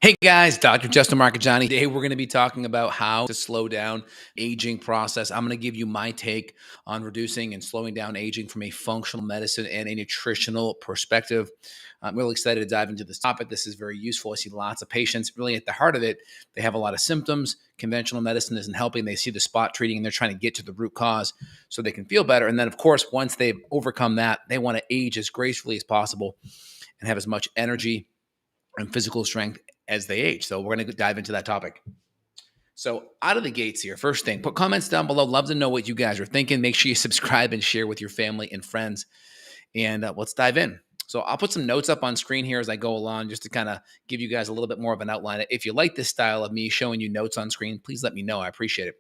Hey guys, Dr. Justin Marcagiani. Today we're going to be talking about how to slow down aging process. I'm going to give you my take on reducing and slowing down aging from a functional medicine and a nutritional perspective. I'm really excited to dive into this topic. This is very useful. I see lots of patients really at the heart of it. They have a lot of symptoms. Conventional medicine isn't helping. They see the spot treating and they're trying to get to the root cause so they can feel better. And then, of course, once they've overcome that, they want to age as gracefully as possible and have as much energy and physical strength as they age. So we're going to dive into that topic. So out of the gates here, first thing, put comments down below. Love to know what you guys are thinking. Make sure you subscribe and share with your family and friends. And let's dive in. So I'll put some notes up on screen here as I go along just to kind of give you guys a little bit more of an outline. If you like this style of me showing you notes on screen, please let me know. I appreciate it.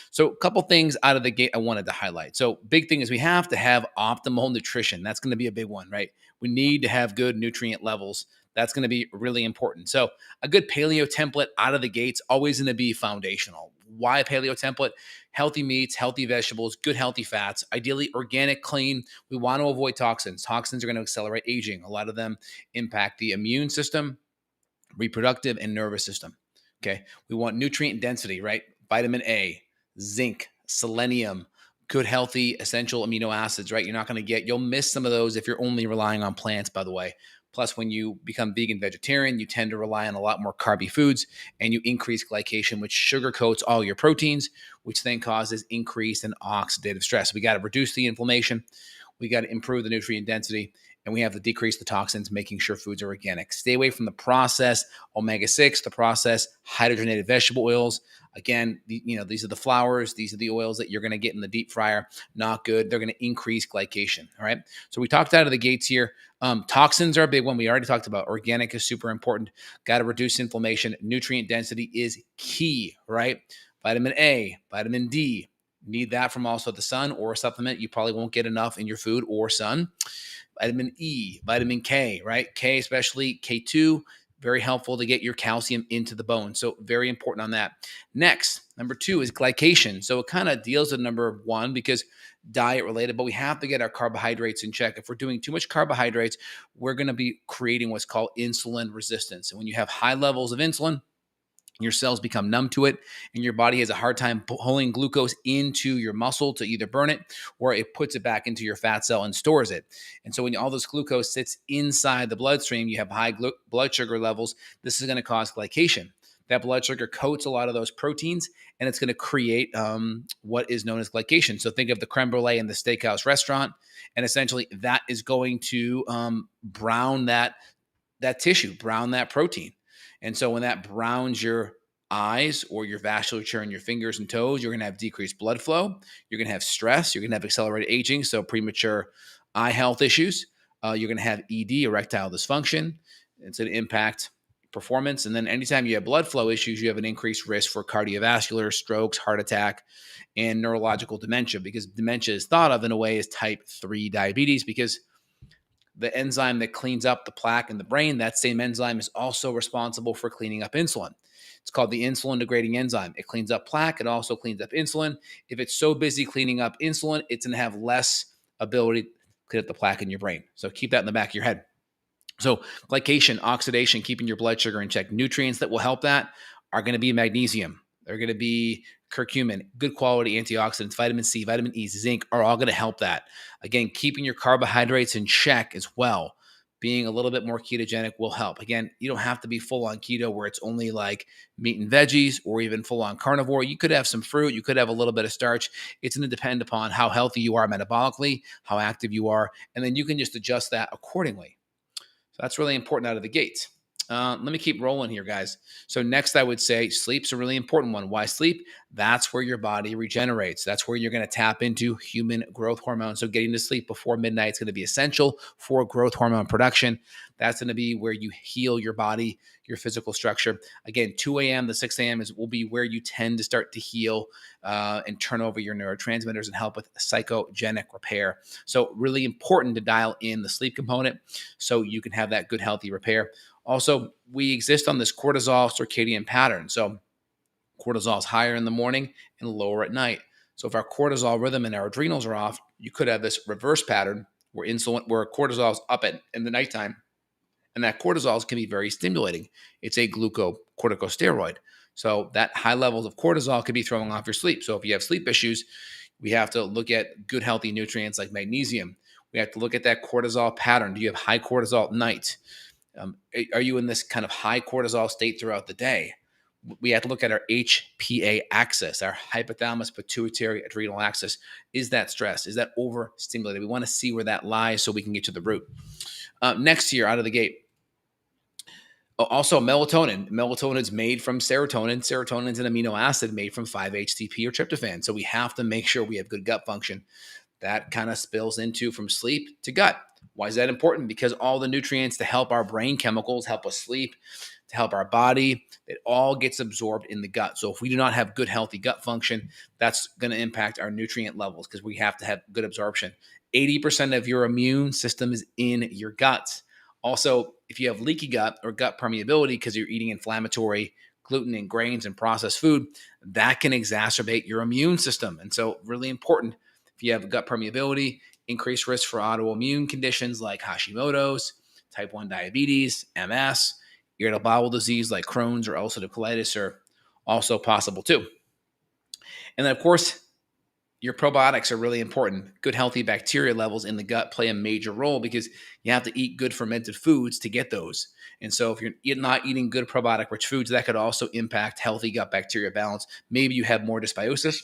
So a couple things out of the gate I wanted to highlight. So big thing is we have to have optimal nutrition. That's going to be a big one, right? We need to have good nutrient levels. That's going to be really important. So a good paleo template out of the gates, always going to be foundational. Why a paleo template? Healthy meats, healthy vegetables, good healthy fats, ideally organic, clean. We want to avoid toxins. Toxins are going to accelerate aging. A lot of them impact the immune system, reproductive, and nervous system. Okay. We want nutrient density, right? Vitamin A, zinc, selenium, good healthy essential amino acids, right? You'll miss some of those if you're only relying on plants, by the way. Plus, when you become vegan vegetarian, you tend to rely on a lot more carby foods and you increase glycation, which sugar coats all your proteins, which then causes increase in oxidative stress. We got to reduce the inflammation. We got to improve the nutrient density, and we have to decrease the toxins, making sure foods are organic. Stay away from the processed omega-6, the processed hydrogenated vegetable oils. Again, these are the flours. These are the oils that you're going to get in the deep fryer. Not good. They're going to increase glycation. All right. So we talked out of the gates here. Toxins are a big one. We already talked about organic is super important. Got to reduce inflammation. Nutrient density is key, right? Vitamin A, vitamin D. Need that from also the sun or a supplement. You probably won't get enough in your food or sun. Vitamin E, vitamin K, right? K, especially K2, very helpful to get your calcium into the bone. So very important on that. Next, number 2 is glycation. So it kind of deals with number 1 because diet related, but we have to get our carbohydrates in check. If we're doing too much carbohydrates, we're going to be creating what's called insulin resistance. And when you have high levels of insulin, your cells become numb to it, and your body has a hard time pulling glucose into your muscle to either burn it or it puts it back into your fat cell and stores it. And so when all this glucose sits inside the bloodstream, you have high blood sugar levels. This is going to cause glycation. That blood sugar coats a lot of those proteins, and it's going to create what is known as glycation. So think of the creme brulee in the steakhouse restaurant, and essentially that is going to brown that tissue, brown that protein. And so when that browns your eyes or your vasculature in your fingers and toes, you're going to have decreased blood flow. You're going to have stress. You're going to have accelerated aging, so premature eye health issues. You're going to have ED, erectile dysfunction. It's going to impact performance. And then anytime you have blood flow issues, you have an increased risk for cardiovascular, strokes, heart attack, and neurological dementia, because dementia is thought of in a way as type 3 diabetes, because the enzyme that cleans up the plaque in the brain, that same enzyme is also responsible for cleaning up insulin. It's called the insulin degrading enzyme. It cleans up plaque. It also cleans up insulin. If it's so busy cleaning up insulin, it's going to have less ability to clean up the plaque in your brain. So keep that in the back of your head. So glycation, oxidation, keeping your blood sugar in check. Nutrients that will help that are going to be magnesium. They're going to be curcumin, good quality antioxidants, vitamin C, vitamin E, zinc are all going to help that. Again, keeping your carbohydrates in check as well. Being a little bit more ketogenic will help. Again, you don't have to be full on keto where it's only like meat and veggies or even full on carnivore. You could have some fruit. You could have a little bit of starch. It's going to depend upon how healthy you are metabolically, how active you are, and then you can just adjust that accordingly. So that's really important out of the gate. Let me keep rolling here, guys. So next, I would say sleep's a really important one. Why sleep? That's where your body regenerates. That's where you're going to tap into human growth hormone. So getting to sleep before midnight is going to be essential for growth hormone production. That's going to be where you heal your body, your physical structure. Again, 2 a.m. to 6 a.m. will be where you tend to start to heal and turn over your neurotransmitters and help with psychogenic repair. So really important to dial in the sleep component so you can have that good, healthy repair. Also, we exist on this cortisol circadian pattern. So cortisol is higher in the morning and lower at night. So if our cortisol rhythm and our adrenals are off, you could have this reverse pattern where cortisol is up in the nighttime And that cortisol can be very stimulating. It's a glucocorticosteroid. So that high levels of cortisol could be throwing off your sleep. So if you have sleep issues, we have to look at good, healthy nutrients like magnesium. We have to look at that cortisol pattern. Do you have high cortisol at night? Are you in this kind of high cortisol state throughout the day? We have to look at our HPA axis, our hypothalamus pituitary adrenal axis. Is that stress? Is that overstimulated? We want to see where that lies so we can get to the root. Next year, out of the gate, also melatonin. Melatonin is made from serotonin. Serotonin is an amino acid made from 5-HTP or tryptophan. So we have to make sure we have good gut function. That kind of spills into from sleep to gut. Why is that important? Because all the nutrients to help our brain chemicals, help us sleep, to help our body, it all gets absorbed in the gut. So if we do not have good, healthy gut function, that's going to impact our nutrient levels because we have to have good absorption. 80% of your immune system is in your gut. Also, if you have leaky gut or gut permeability because you're eating inflammatory gluten and grains and processed food, that can exacerbate your immune system. And so really important, if you have gut permeability, increased risk for autoimmune conditions like Hashimoto's, type 1 diabetes, MS, irritable bowel disease like Crohn's or ulcerative colitis are also possible too. And then, of course, your probiotics are really important. Good, healthy bacteria levels in the gut play a major role because you have to eat good fermented foods to get those. And so if you're not eating good probiotic-rich foods, that could also impact healthy gut bacteria balance. Maybe you have more dysbiosis,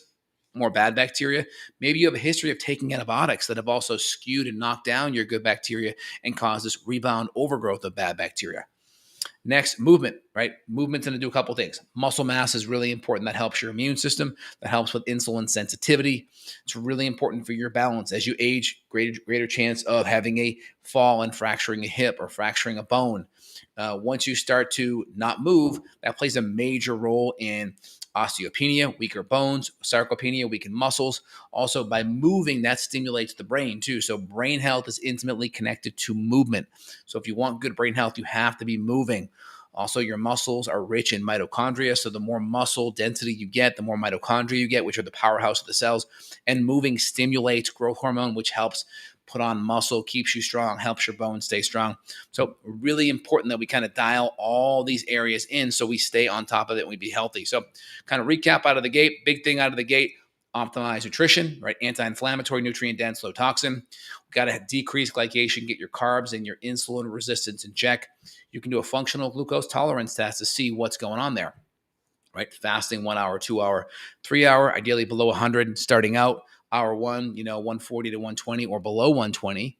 more bad bacteria. Maybe you have a history of taking antibiotics that have also skewed and knocked down your good bacteria and caused this rebound overgrowth of bad bacteria. Next, movement, right? Movement's going to do a couple things. Muscle mass is really important. That helps your immune system. That helps with insulin sensitivity. It's really important for your balance. As you age, greater chance of having a fall and fracturing a hip or fracturing a bone. Once you start to not move, that plays a major role in osteopenia, weaker bones, sarcopenia, weakened muscles. Also, by moving, that stimulates the brain too. So brain health is intimately connected to movement. So if you want good brain health, you have to be moving. Also, your muscles are rich in mitochondria. So the more muscle density you get, the more mitochondria you get, which are the powerhouse of the cells. And moving stimulates growth hormone, which helps put on muscle, keeps you strong, helps your bones stay strong. So really important that we kind of dial all these areas in so we stay on top of it and we be healthy. So kind of recap out of the gate, big thing out of the gate, optimize nutrition, right? Anti-inflammatory, nutrient-dense, low toxin. We've got to decrease glycation, get your carbs and your insulin resistance in check. You can do a functional glucose tolerance test to see what's going on there, right? Fasting 1 hour, 2 hour, 3 hour, ideally below 100 starting out. Hour one, 140 to 120 or below 120.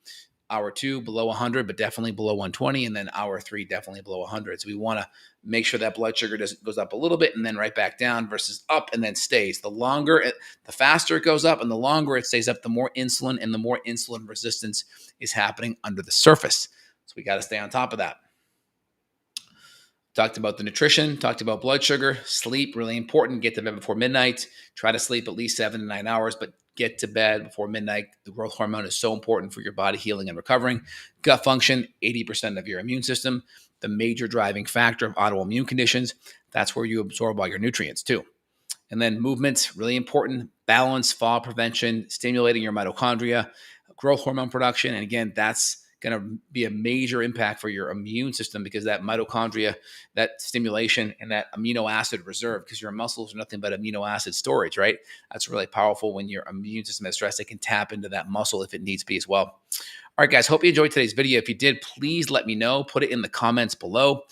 Hour two, below 100, but definitely below 120. And then hour three, definitely below 100. So we want to make sure that blood sugar goes up a little bit and then right back down versus up and then stays. The faster it goes up and the longer it stays up, the more insulin and the more insulin resistance is happening under the surface. So we got to stay on top of that. Talked about the nutrition, talked about blood sugar, sleep, really important. Get to bed before midnight. Try to sleep at least 7 to 9 hours, but get to bed before midnight. The growth hormone is so important for your body healing and recovering. Gut function, 80% of your immune system, the major driving factor of autoimmune conditions. That's where you absorb all your nutrients too. And then movement, really important. Balance, fall prevention, stimulating your mitochondria, growth hormone production. And again, that's going to be a major impact for your immune system because that mitochondria, that stimulation and that amino acid reserve, because your muscles are nothing but amino acid storage, right? That's really powerful when your immune system is stressed. It can tap into that muscle if it needs to be as well. All right, guys, hope you enjoyed today's video. If you did, please let me know. Put it in the comments below.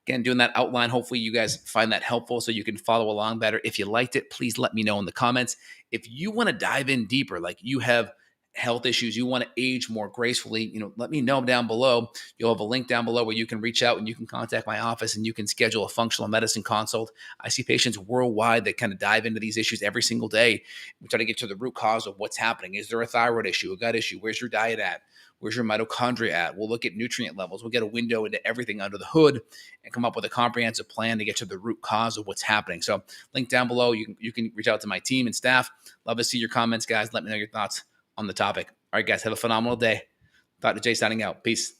Again, doing that outline, hopefully you guys find that helpful so you can follow along better. If you liked it, please let me know in the comments. If you want to dive in deeper, like you have health issues, you want to age more gracefully, let me know down below. You'll have a link down below where you can reach out and you can contact my office and you can schedule a functional medicine consult. I see patients worldwide that kind of dive into these issues every single day. We try to get to the root cause of what's happening. Is there a thyroid issue, a gut issue? Where's your diet at? Where's your mitochondria at? We'll look at nutrient levels. We'll get a window into everything under the hood and come up with a comprehensive plan to get to the root cause of what's happening. So link down below. You can reach out to my team and staff. Love to see your comments, guys. Let me know your thoughts on the topic. All right, guys, have a phenomenal day. Dr. J signing out. Peace.